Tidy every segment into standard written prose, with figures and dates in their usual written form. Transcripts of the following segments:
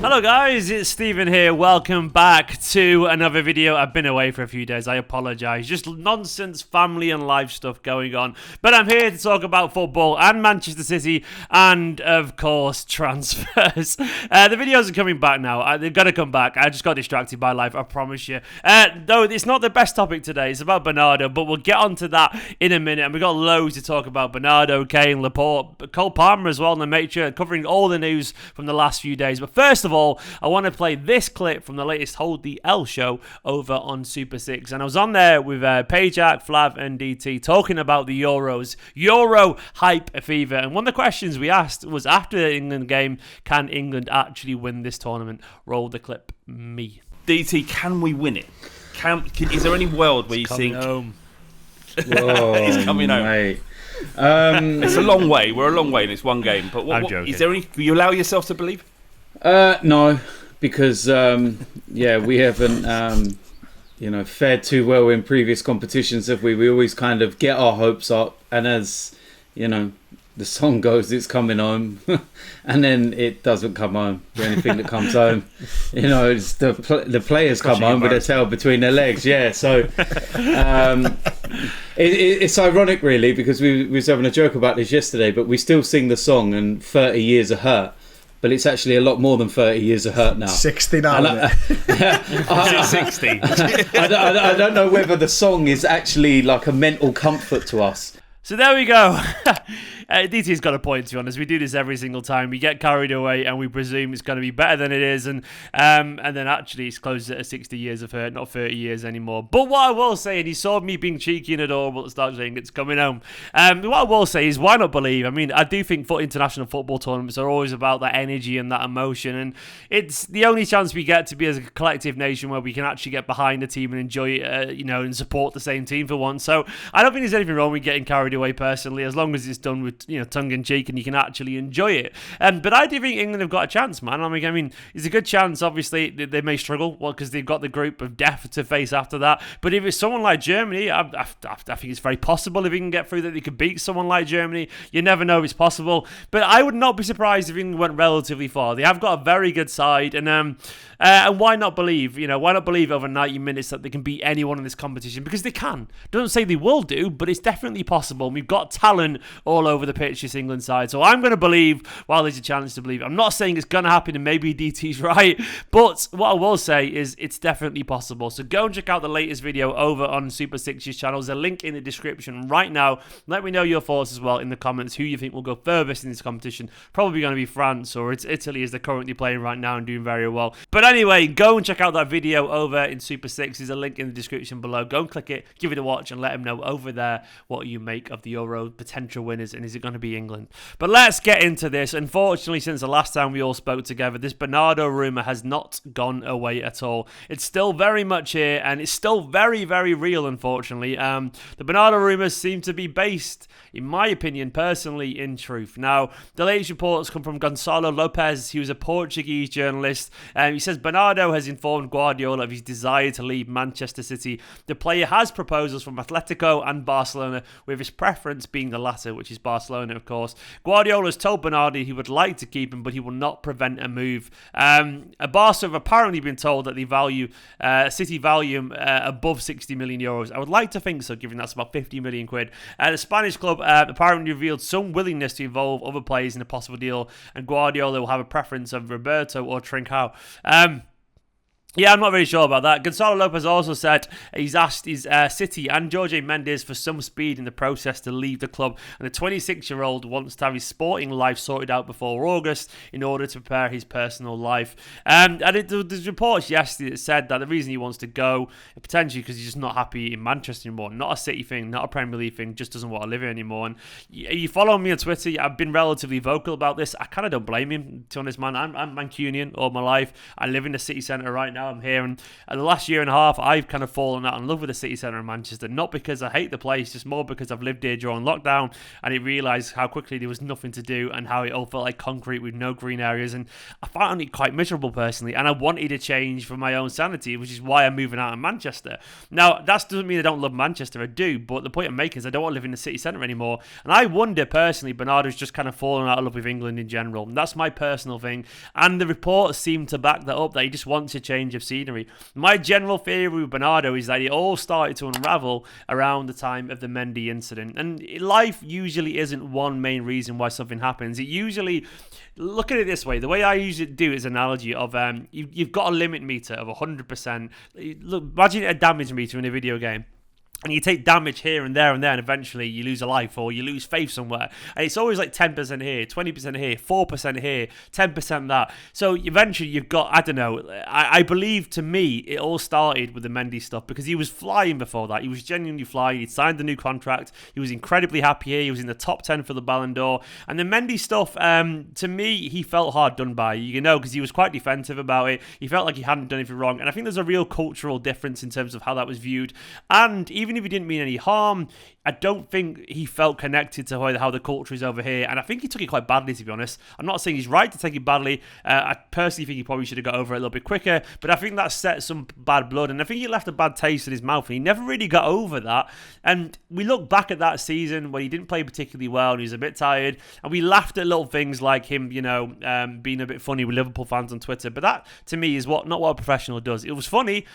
Hello guys, it's Stephen here. Welcome back to another video. I've been away for a few days. I apologise. Just nonsense, family and life stuff going on. But I'm here to talk about football and Manchester City and, of course, transfers. The videos are coming back now. They've got to come back. I just got distracted by life, I promise you. Though it's not the best topic today. It's about Bernardo, but we'll get onto that in a minute. And we've got loads to talk about. Bernardo, Kane, Laporte, Cole Palmer as well, Nmecha, covering all the news from the last few days. But first of all, I want to play this clip from the latest Hold the L show over on Super 6. And I was on there with Pajak, Flav and DT talking about the Euros. Euro hype fever. And one of the questions we asked was, after the England game, can England actually win this tournament? Roll the clip. Me. DT, can we win it? Is there any world where you think... home. Whoa, it's coming home. Mate. It's a long way. We're a long way and it's one game. But I'm joking. Is there any... Do you allow yourself to believe? No, because we haven't fared too well in previous competitions, have we? We always kind of get our hopes up, and as you know, the song goes, it's coming home, and then it doesn't come home. The only thing that comes home, it's the players come home with their tail between their legs. Yeah, so it's ironic, really, because we was having a joke about this yesterday, but we still sing the song and 30 years of hurt. But it's actually a lot more than 30 years of hurt now. 60 now. 60. I don't know whether the song is actually like a mental comfort to us. So there we go. DT's got a point, to be honest. We do this every single time. We get carried away and we presume it's going to be better than it is. And then actually it's closed at 60 years of hurt, not 30 years anymore. But what I will say, and he saw me being cheeky and adorable to start saying it's coming home. What I will say is, why not believe? I mean, I do think international football tournaments are always about that energy and that emotion. And it's the only chance we get to be as a collective nation where we can actually get behind a team and enjoy it, and support the same team for once. So I don't think there's anything wrong with getting carried away personally, as long as it's done with tongue in cheek and you can actually enjoy it. But I do think England have got a chance, man. I mean, it's a good chance. Obviously, they may struggle, because they've got the group of death to face after that. But if it's someone like Germany, I think it's very possible if we can get through that they could beat someone like Germany. You never know, it's possible. But I would not be surprised if England went relatively far. They have got a very good side, and why not believe? Why not believe over 90 minutes that they can beat anyone in this competition? Because they can. Don't say they will do, but it's definitely possible. And we've got talent all over the pitch, this England side. So I'm going to believe while there's a chance to believe. I'm not saying it's going to happen, and maybe DT's right, but what I will say is it's definitely possible. So go and check out the latest video over on Super 6's channel. There's a link in the description right now. Let me know your thoughts as well in the comments, who you think will go furthest in this competition. Probably going to be France, or it's Italy, as they're currently playing right now and doing very well. But anyway, go and check out that video over in Super 6. There's a link in the description below. Go and click it, give it a watch, and let them know over there what you make of the Euro potential winners, and is it going to be England? But let's get into this. Unfortunately, since the last time we all spoke together, this Bernardo rumour has not gone away at all. It's still very much here, and it's still very, very real, unfortunately. The Bernardo rumours seem to be based, in my opinion, personally, in truth. Now, the latest reports come from Gonçalo Lopes. He was a Portuguese journalist. He says Bernardo has informed Guardiola of his desire to leave Manchester City. The player has proposals from Atletico and Barcelona, with his preference being the latter, which is Barcelona, of course. Guardiola has told Bernardo he would like to keep him, but he will not prevent a move. Barca have apparently been told that City value above 60 million euros. I would like to think so, given that's about 50 million quid. The Spanish club apparently revealed some willingness to involve other players in a possible deal, and Guardiola will have a preference of Roberto or Trincao. Yeah, I'm not really sure about that. Gonçalo Lopes also said he's asked his City and Jorge Mendes for some speed in the process to leave the club, and the 26-year-old wants to have his sporting life sorted out before August in order to prepare his personal life. There's reports yesterday that said that the reason he wants to go, potentially because he's just not happy in Manchester anymore. Not a City thing, not a Premier League thing, just doesn't want to live here anymore. And you follow me on Twitter, I've been relatively vocal about this. I kind of don't blame him, to be honest, man. I'm Mancunian all my life. I live in the city centre right now. now I'm here, and the last year and a half, I've kind of fallen out in love with the city centre of Manchester, not because I hate the place, just more because I've lived here during lockdown, and I realised how quickly there was nothing to do, and how it all felt like concrete with no green areas, and I found it quite miserable personally, and I wanted a change for my own sanity, which is why I'm moving out of Manchester. Now, that doesn't mean I don't love Manchester, I do, but the point I'm making is I don't want to live in the city centre anymore, and I wonder personally, Bernardo's just kind of fallen out of love with England in general, and that's my personal thing, and the reports seem to back that up, that he just wants a change of scenery. My general theory with Bernardo is that it all started to unravel around the time of the Mendy incident, and life usually isn't one main reason why something happens. It usually, look at it this way, the way I usually do is analogy of you've got a limit meter of 100%. Look, imagine a damage meter in a video game. And you take damage here and there, and eventually you lose a life or you lose faith somewhere. And it's always like 10% here, 20% here, 4% here, 10% that. So eventually you've got, I don't know, I believe, to me, it all started with the Mendy stuff, because he was flying before that. He was genuinely flying. He'd signed a new contract. He was incredibly happy here. He was in the top 10 for the Ballon d'Or. And the Mendy stuff, to me, he felt hard done by, because he was quite defensive about it. He felt like he hadn't done anything wrong. And I think there's a real cultural difference in terms of how that was viewed. And even if he didn't mean any harm, I don't think he felt connected to how the culture is over here, and I think he took it quite badly, to be honest. I'm not saying he's right to take it badly. I personally think he probably should have got over it a little bit quicker, but I think that set some bad blood, and I think he left a bad taste in his mouth, and he never really got over that. And we look back at that season where he didn't play particularly well, and he was a bit tired, and we laughed at little things like him, being a bit funny with Liverpool fans on Twitter, but that, to me, is not what a professional does. It was funny,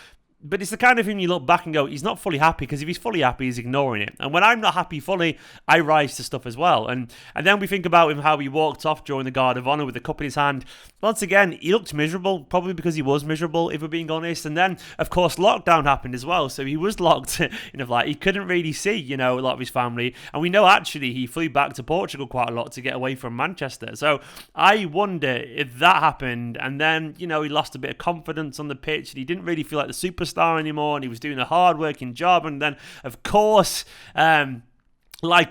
but it's the kind of thing you look back and go, he's not fully happy, because if he's fully happy, he's ignoring it. And when I'm not happy fully, I rise to stuff as well. And then we think about him, how he walked off during the Guard of Honour with the cup in his hand. Once again, he looked miserable, probably because he was miserable, if we're being honest. And then, of course, lockdown happened as well. So he was locked in a flat. He couldn't really see, a lot of his family. And we know, actually, he flew back to Portugal quite a lot to get away from Manchester. So I wonder if that happened. And then, he lost a bit of confidence on the pitch. And he didn't really feel like the superstar anymore, and he was doing a hard-working job. And then, of course,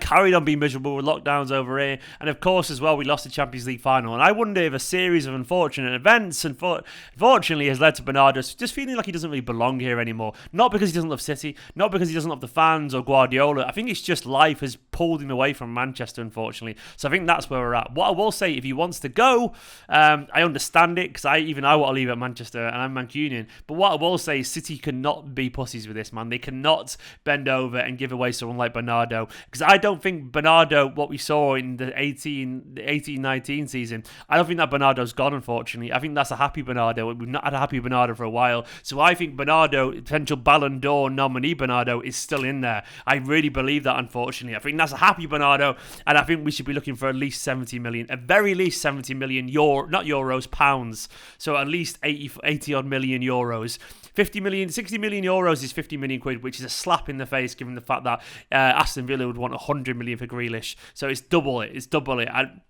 carried on being miserable with lockdowns over here, and of course as well we lost the Champions League final. And I wonder if a series of unfortunate events unfortunately has led to Bernardo just feeling like he doesn't really belong here anymore. Not because he doesn't love City, not because he doesn't love the fans or Guardiola. I think it's just life has pulled him away from Manchester, unfortunately. So I think that's where we're at. What I will say, if he wants to go, I understand it, because I want to leave at Manchester, and I'm Mancunian. But what I will say is City cannot be pussies with this, man. They cannot bend over and give away someone like Bernardo, because I don't think Bernardo, what we saw in the 18-19 season, I don't think that Bernardo's gone, unfortunately. I think that's a happy Bernardo. We've not had a happy Bernardo for a while. So I think Bernardo, potential Ballon d'Or nominee Bernardo, is still in there. I really believe that, unfortunately. I think that's a happy Bernardo, and I think we should be looking for at least 70 million, at very least 70 million, not euros, pounds. So at least 80 odd million euros. 50 million, 60 million euros is 50 million quid, which is a slap in the face given the fact that Aston Villa would want 100 million for Grealish. So it's double it.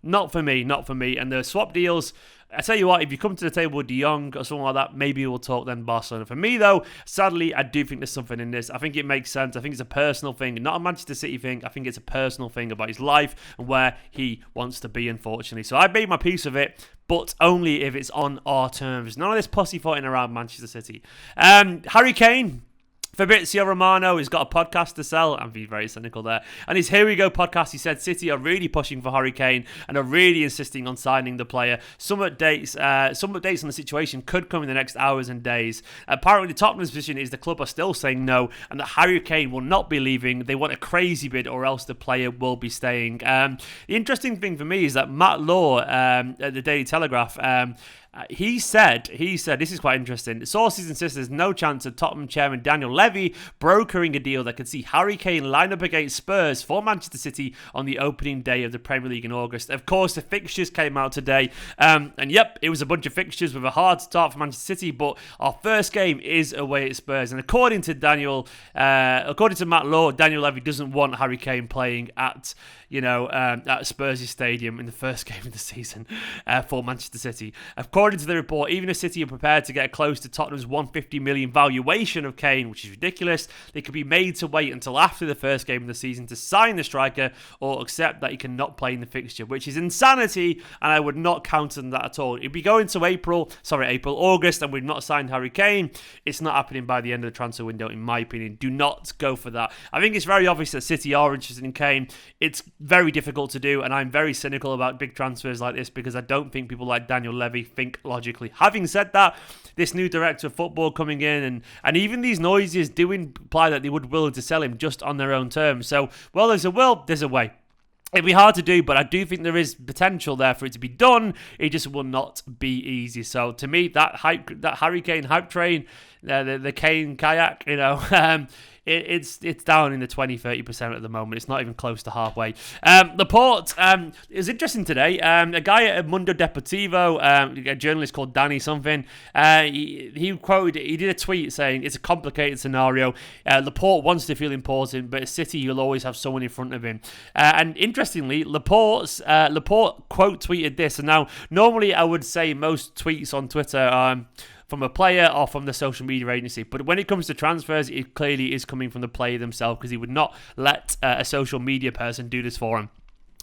Not for me. And the swap deals, I tell you what, if you come to the table with De Jong or something like that, maybe we'll talk then Barcelona. For me, though, sadly, I do think there's something in this. I think it makes sense. I think it's a personal thing, not a Manchester City thing. I think it's a personal thing about his life and where he wants to be, unfortunately. So I made my peace of it, but only if it's on our terms. None of this pussyfooting around Manchester City. Harry Kane, Fabrizio Romano has got a podcast to sell. I'm being very cynical there. And his Here We Go podcast, he said City are really pushing for Harry Kane and are really insisting on signing the player. Some updates on the situation could come in the next hours and days. Apparently, Tottenham's position is the club are still saying no, and that Harry Kane will not be leaving. They want a crazy bid, or else the player will be staying. The interesting thing for me is that Matt Law at the Daily Telegraph, he said, this is quite interesting. Sources insist there's no chance of Tottenham chairman Daniel Levy brokering a deal that could see Harry Kane line up against Spurs for Manchester City on the opening day of the Premier League in August. Of course, the fixtures came out today, and yep, it was a bunch of fixtures with a hard start for Manchester City, but our first game is away at Spurs. And according to Matt Law, Daniel Levy doesn't want Harry Kane playing at Spurs Stadium in the first game of the season for Manchester City. Of course, according to the report, even if City are prepared to get close to Tottenham's 150 million valuation of Kane, which is ridiculous, they could be made to wait until after the first game of the season to sign the striker or accept that he cannot play in the fixture, which is insanity, and I would not count on that at all. It'd be going to August, and we've not signed Harry Kane. It's not happening by the end of the transfer window, in my opinion. Do not go for that. I think it's very obvious that City are interested in Kane. It's very difficult to do, and I'm very cynical about big transfers like this because I don't think people like Daniel Levy think logically. Having said that, this new director of football coming in, and even these noises do imply that they would be willing to sell him just on their own terms. So, well, there's a will, there's a way. It'd be hard to do, but I do think there is potential there for it to be done. It just will not be easy. So to me, that Harry Kane hype train, the Kane kayak, it's down in the 20-30% at the moment. It's not even close to halfway. Laporte is interesting today. A guy at Mundo Deportivo, a journalist called Danny something, he did a tweet saying it's a complicated scenario. Laporte wants to feel important, but at City he'll always have someone in front of him. And interestingly, Laporte quote tweeted this. And now normally I would say most tweets on Twitter from a player or from the social media agency. But when it comes to transfers, it clearly is coming from the player themselves because he would not let a social media person do this for him.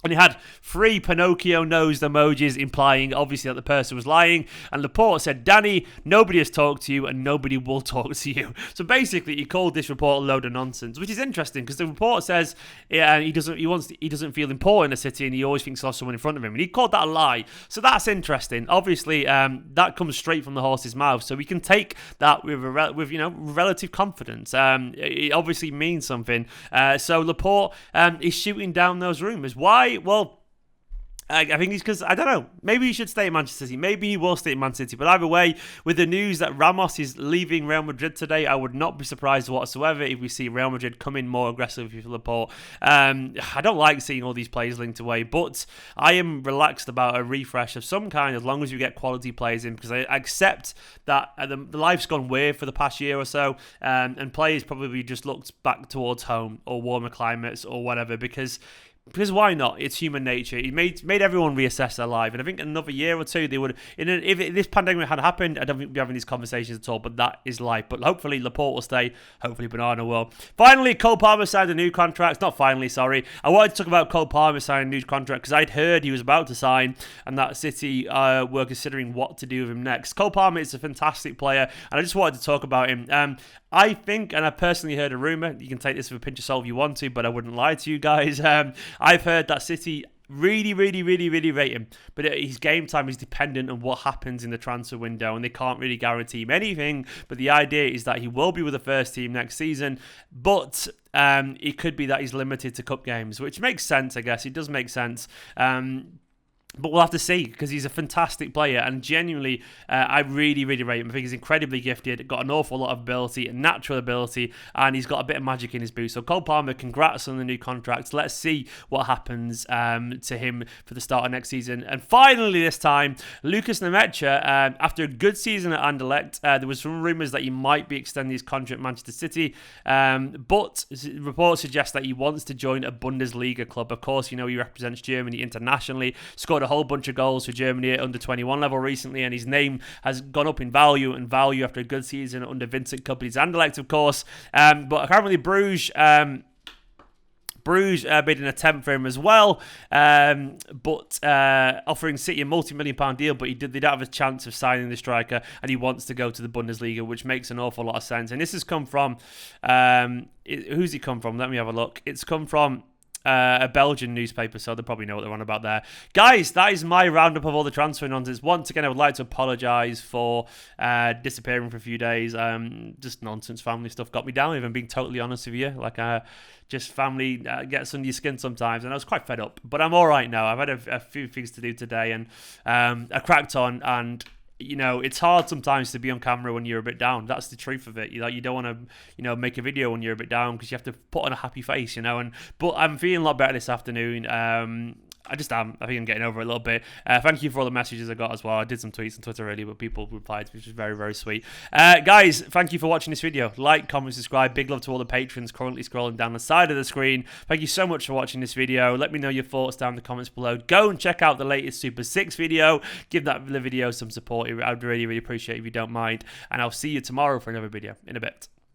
And he had 3 Pinocchio-nosed emojis implying, obviously, that the person was lying. And Laporte said, "Danny, nobody has talked to you and nobody will talk to you." So basically, he called this report a load of nonsense, which is interesting because the report says he doesn't feel important in the City and he always thinks he'll have someone in front of him. And he called that a lie. So that's interesting. Obviously, that comes straight from the horse's mouth. So we can take that with relative confidence. It obviously means something. So Laporte is shooting down those rumours. Why? Well, I think it's because, I don't know, maybe he should stay at Manchester City. Maybe he will stay at Man City. But either way, with the news that Ramos is leaving Real Madrid today, I would not be surprised whatsoever if we see Real Madrid come in more aggressive with Laporte. I don't like seeing all these players linked away, but I am relaxed about a refresh of some kind as long as we get quality players in, because I accept that the life's gone weird for the past year or so, and players probably just looked back towards home or warmer climates or whatever, because why not? It's human nature. It made everyone reassess their life. And I think another year or two, they would. If this pandemic had happened, I don't think we'd be having these conversations at all. But that is life. But hopefully Laporte will stay. Hopefully Bernardo will. Finally, Cole Palmer signed a new contract. Not finally, sorry. I wanted to talk about Cole Palmer signing a new contract because I'd heard he was about to sign and that City were considering what to do with him next. Cole Palmer is a fantastic player, and I just wanted to talk about him. I think, and I personally heard a rumour, you can take this with a pinch of salt if you want to, but I wouldn't lie to you guys. I've heard that City really rate him, but his game time is dependent on what happens in the transfer window, and they can't really guarantee him anything. But the idea is that he will be with the first team next season, but it could be that he's limited to cup games, which makes sense, I guess. It does make sense. But we'll have to see, because he's a fantastic player, and genuinely, I really rate him. I think he's incredibly gifted, got an awful lot of ability, a natural ability, and he's got a bit of magic in his boots. So Cole Palmer, congrats on the new contract. Let's see what happens to him for the start of next season. And finally, this time, Lucas Nmecha, after a good season at Anderlecht, there was some rumours that he might be extending his contract at Manchester City, but reports suggest that he wants to join a Bundesliga club. Of course, he represents Germany internationally, scored a whole bunch of goals for Germany at under 21 level recently, and his name has gone up in value after a good season under Vincent Kompany's Anderlecht, of course. But apparently Bruges made an attempt for him as well, but offering City a multi-million-pound deal, but they don't have a chance of signing the striker, and he wants to go to the Bundesliga, which makes an awful lot of sense. And this has come from, who's he come from? Let me have a look. It's come from a Belgian newspaper, so they probably know what they're on about there. Guys, that is my roundup of all the transfer nonsense. Once again, I would like to apologise for disappearing for a few days. Just nonsense family stuff got me down, if I'm being totally honest with you. Just family gets under your skin sometimes, and I was quite fed up. But I'm all right now. I've had a few things to do today, and I cracked on, and it's hard sometimes to be on camera when you're a bit down. That's the truth of it. You don't want to, make a video when you're a bit down because you have to put on a happy face, but I'm feeling a lot better this afternoon. I just am. I think I'm getting over it a little bit. Thank you for all the messages I got as well. I did some tweets on Twitter earlier, but people replied, which was very, very sweet. Guys, thank you for watching this video. Like, comment, subscribe. Big love to all the patrons currently scrolling down the side of the screen. Thank you so much for watching this video. Let me know your thoughts down in the comments below. Go and check out the latest Super 6 video. Give that video some support. I'd really, really appreciate it if you don't mind. And I'll see you tomorrow for another video in a bit.